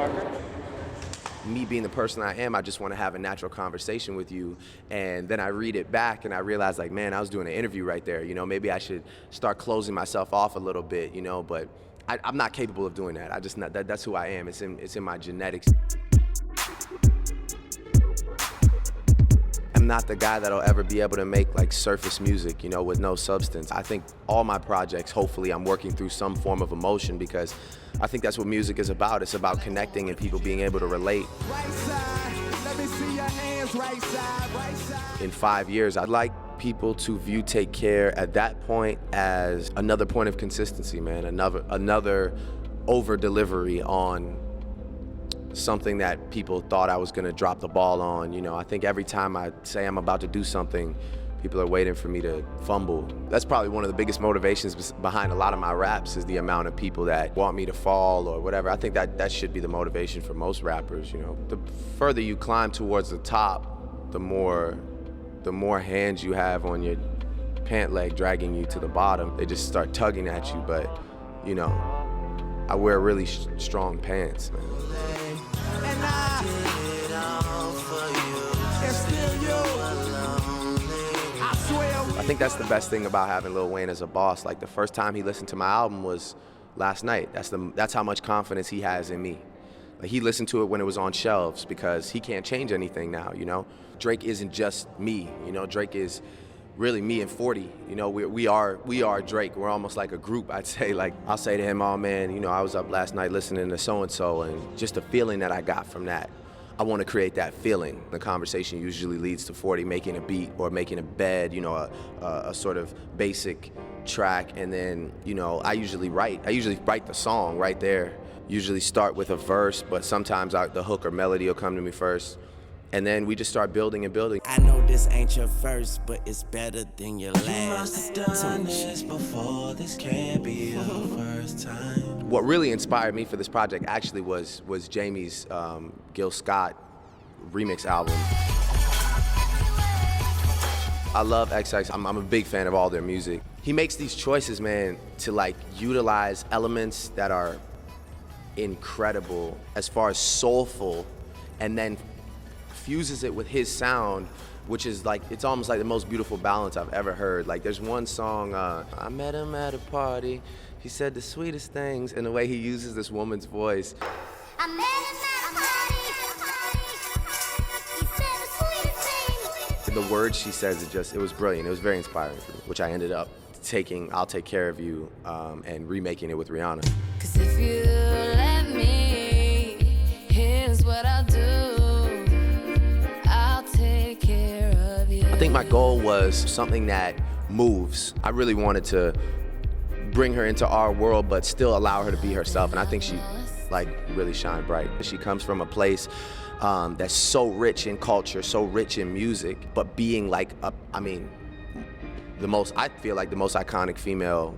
marker? Me being the person I am, I just want to have a natural conversation with you, and then I read it back and I realize, like, man, I was doing an interview right there, you know, maybe I should start closing myself off a little bit, you know, but I'm not capable of doing that. That's who I am. It's in my genetics. I'm not the guy that'll ever be able to make like surface music, you know, with no substance. I think all my projects, hopefully I'm working through some form of emotion, because I think that's what music is about. It's about connecting and people being able to relate. Right side, let me see your hands, right side, right side. In 5 years, I'd like people to view Take Care at that point as another point of consistency, man, another over delivery on something that people thought I was gonna drop the ball on. You know, I think every time I say I'm about to do something, people are waiting for me to fumble. That's probably one of the biggest motivations behind a lot of my raps, is the amount of people that want me to fall or whatever. I think that should be the motivation for most rappers, you know. The further you climb towards the top, the more hands you have on your pant leg dragging you to the bottom. They just start tugging at you, but, you know, I wear really strong pants, man. And I did it all for you. It's still you. I swear. I think that's the best thing about having Lil Wayne as a boss. Like, the first time he listened to my album was last night. That's how much confidence he has in me. Like, he listened to it when it was on shelves, because he can't change anything now, you know? Drake isn't just me, you know? Drake is really me and 40, you know? We are Drake. We're almost like a group, I'd say. Like, I'll say to him, oh man, you know, I was up last night listening to so-and-so, and just the feeling that I got from that, I want to create that feeling. The conversation usually leads to 40 making a beat or making a bed, you know, a sort of basic track, and then, you know, I usually write the song right there. Usually start with a verse, but sometimes the hook or melody will come to me first. And then we just start building and building. I know this ain't your first, but it's better than your last. You must have done this before, this can't be your first time. What really inspired me for this project actually was Jamie's Gil Scott remix album. I love XX. I'm a big fan of all their music. He makes these choices, man, to like utilize elements that are incredible as far as soulful, and then fuses it with his sound, which is like, it's almost like the most beautiful balance I've ever heard. Like, there's one song, I met him at a party, he said the sweetest things, and the way he uses this woman's voice. I met him at a party, he said the sweetest things. The words she says, it was brilliant. It was very inspiring for me, which I ended up taking I'll Take Care of You and remaking it with Rihanna. 'Cause if you let me, here's what I'll do. I'll take care of you. I think my goal was something that moves. I really wanted to bring her into our world, but still allow her to be herself. And I think she like really shined bright. She comes from a place that's so rich in culture, so rich in music, but being like, I feel like the most iconic female,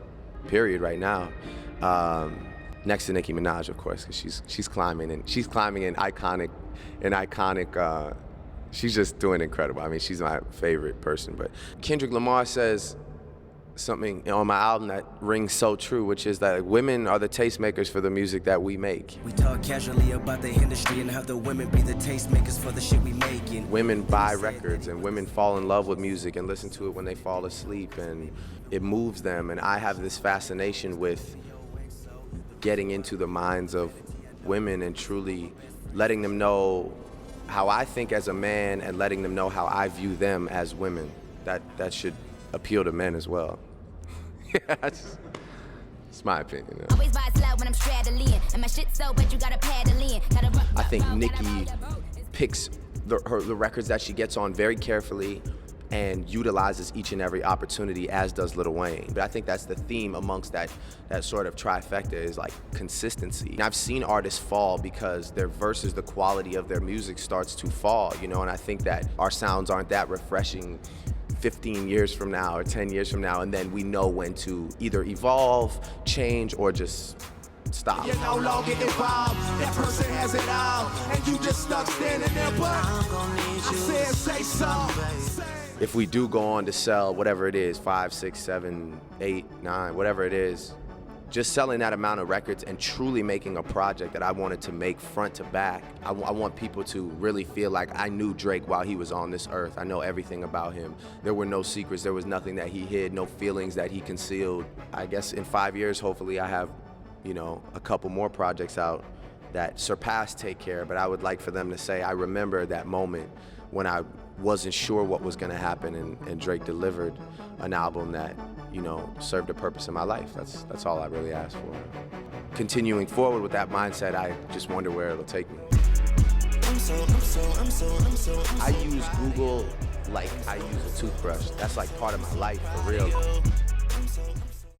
period, right now. Next to Nicki Minaj, of course, because she's climbing in iconic. She's just doing incredible. I mean, she's my favorite person. But Kendrick Lamar says something on my album that rings so true, which is that women are the tastemakers for the music that we make. We talk casually about the industry and have the women be the tastemakers for the shit we making. Women buy records, and women fall in love with music and listen to it when they fall asleep, and it moves them. And I have this fascination with getting into the minds of women and truly letting them know how I think as a man, and letting them know how I view them as women. That should appeal to men as well. Yeah, it's my opinion. Yeah. Always ride slow when I'm straddling, and my shit so but you gotta paddle in. I think Nicki picks the records that she gets on very carefully and utilizes each and every opportunity, as does Lil Wayne. But I think that's the theme amongst that sort of trifecta, is like consistency. And I've seen artists fall because their verses, the quality of their music starts to fall, you know, and I think that our sounds aren't that refreshing 15 years from now or 10 years from now, and then we know when to either evolve, change, or just stop. You're no longer involved, that person has it all, and you just stuck standing there, but I said say something. If we do go on to sell whatever it is, 5, 6, 7, 8, 9, whatever it is, just selling that amount of records and truly making a project that I wanted to make front to back. I want people to really feel like I knew Drake while he was on this earth. I know everything about him. There were no secrets. There was nothing that he hid, no feelings that he concealed. I guess in 5 years, hopefully I have, you know, a couple more projects out that surpass Take Care, but I would like for them to say, I remember that moment when I wasn't sure what was gonna happen, and Drake delivered an album that, you know, served a purpose in my life. That's all I really asked for. Continuing forward with that mindset, I just wonder where it'll take me. I use Google like I use a toothbrush. That's like part of my life, for real.